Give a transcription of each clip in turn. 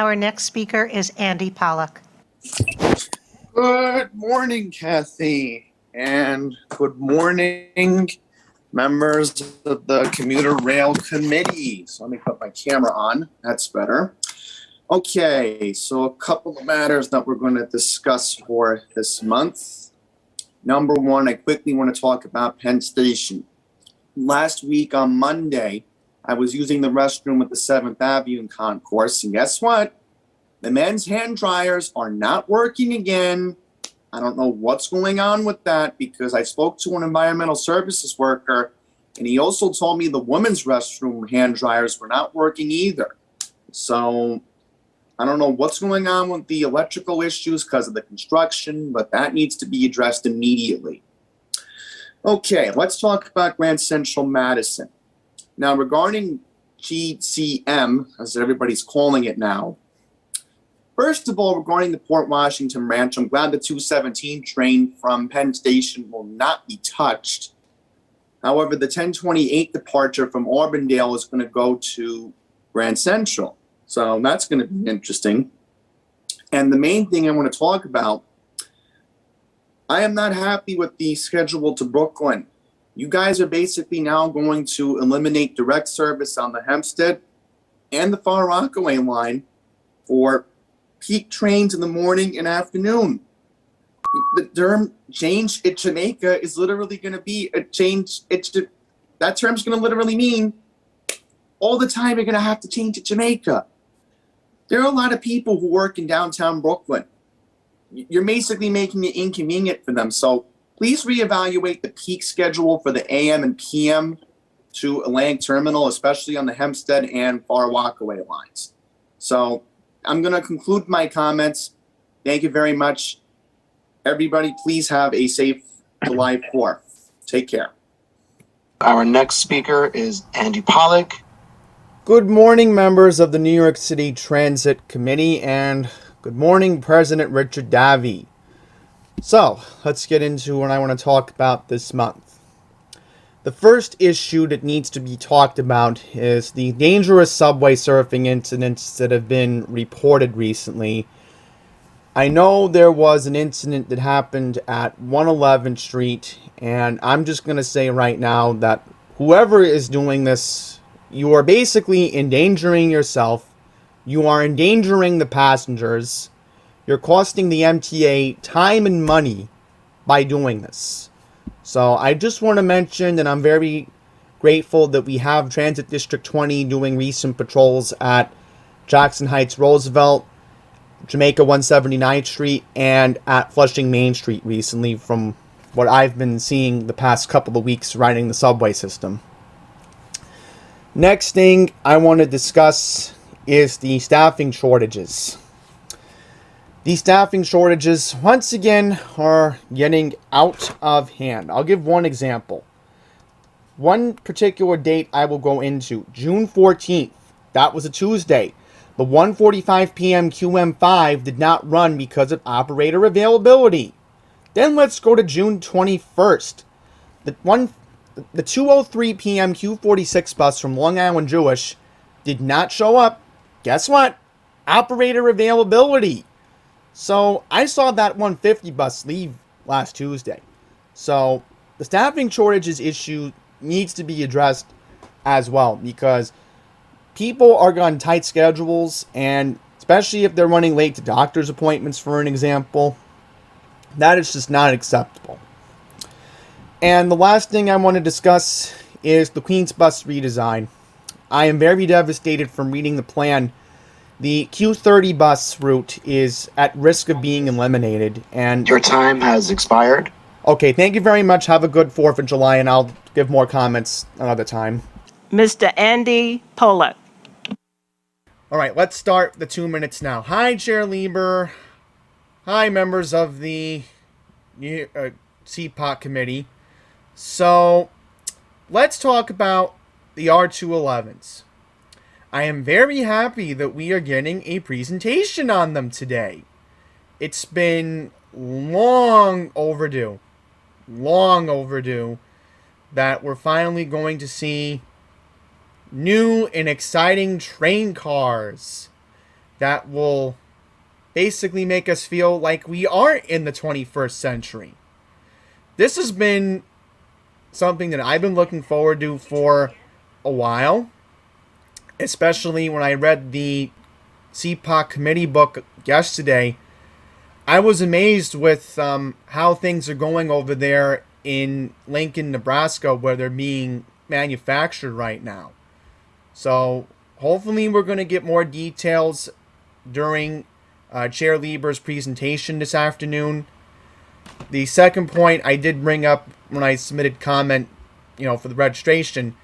Our next speaker is Andy Pollock. Good morning, Kathy, and good morning, members of the Commuter Rail Committee. So let me put my camera on. That's better. Okay, so a couple of matters that we're going to discuss for this month. Number one, I quickly want to talk about Penn Station. Last week on Monday, I was using the restroom at the 7th Avenue concourse, and guess what? The men's hand dryers are not working again. I don't know what's going on with that because I spoke to an environmental services worker, and he also told me the women's restroom hand dryers were not working either. So I don't know what's going on with the electrical issues because of the construction, but that needs to be addressed immediately. Okay, let's talk about Grand Central Madison. Now, regarding GCM, as everybody's calling it now, first of all, regarding the Port Washington branch, I'm glad the 217 train from Penn Station will not be touched. However, the 1028 departure from Auburndale is going to go to Grand Central. So that's going to be interesting. And the main thing I want to talk about, I am not happy with the schedule to Brooklyn. You guys are basically now going to eliminate direct service on the Hempstead and the Far Rockaway line for peak trains in the morning and afternoon. The term change at Jamaica is literally going to be a change. That term's going to literally mean all the time you're going to have to change at Jamaica. There are a lot of people who work in downtown Brooklyn. You're basically making it inconvenient for them. So please reevaluate the peak schedule for the AM and PM to Atlantic Terminal, especially on the Hempstead and Far Rockaway lines. So I'm going to conclude my comments. Thank you very much. Everybody, please have a safe July 4th. Take care. Our next speaker is Andy Pollock. Good morning, members of the New York City Transit Committee, and good morning, President Richard Davey. So, let's get into what I want to talk about this month. The first issue that needs to be talked about is the dangerous subway surfing incidents that have been reported recently. I know there was an incident that happened at 111th Street, and I'm just going to say right now that whoever is doing this, you are basically endangering yourself. You are endangering the passengers. You're costing the MTA time and money by doing this. So I just want to mention that I'm very grateful that we have Transit District 20 doing recent patrols at Jackson Heights Roosevelt, Jamaica 179th Street, and at Flushing Main Street recently from what I've been seeing the past couple of weeks riding the subway system. Next thing I want to discuss is the staffing shortages. These staffing shortages, once again, are getting out of hand. I'll give one example. One particular date I will go into, June 14th. That was a Tuesday. The 1:45 p.m. QM5 did not run because of operator availability. Then let's go to June 21st. The 2:03 p.m. Q46 bus from Long Island Jewish did not show up. Guess what? Operator availability. So I saw that 150 bus leave last Tuesday. So the staffing shortages issue needs to be addressed as well because people are on tight schedules, and especially if they're running late to doctor's appointments, for an example, that is just not acceptable. And the last thing I want to discuss is the Queens Bus redesign. I am very devastated from reading the plan. The Q30 bus route is at risk of being eliminated. And Your time has expired. Okay, thank you very much. Have a good 4th of July, and I'll give more comments another time. Mr. Andy Pollock. All right, let's start the 2 minutes now. Hi, Chair Lieber. Hi, members of the CPOC committee. So, let's talk about the R211s. I am very happy that we are getting a presentation on them today. It's been long overdue that we're finally going to see new and exciting train cars that will basically make us feel like we are in the 21st century. This has been something that I've been looking forward to for a while, especially when I read the CPOC committee book yesterday. I was amazed with how things are going over there in Lincoln, Nebraska, where they're being manufactured right now. So hopefully we're going to get more details during Chair Lieber's presentation this afternoon. The second point I did bring up when I submitted comment, for the registration,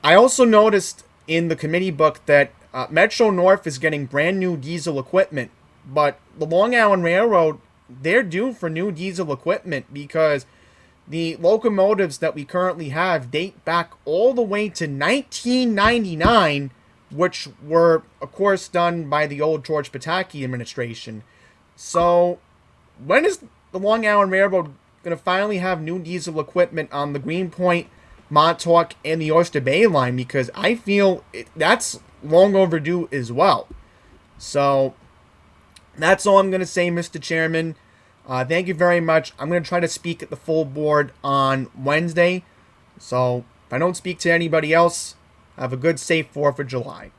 I also noticed in the committee book that Metro North is getting brand new diesel equipment, but the Long Island Railroad, they're due for new diesel equipment because the locomotives that we currently have date back all the way to 1999, which were, of course, done by the old George Pataki administration. So when is the Long Island Railroad going to finally have new diesel equipment on the Greenpoint, Montauk, and the Oyster Bay line? Because I feel that's long overdue as well. So that's all I'm going to say, Mr. Chairman. Thank you very much. I'm going to try to speak at the full board on Wednesday. So if I don't speak to anybody else, have a good, safe 4th of July.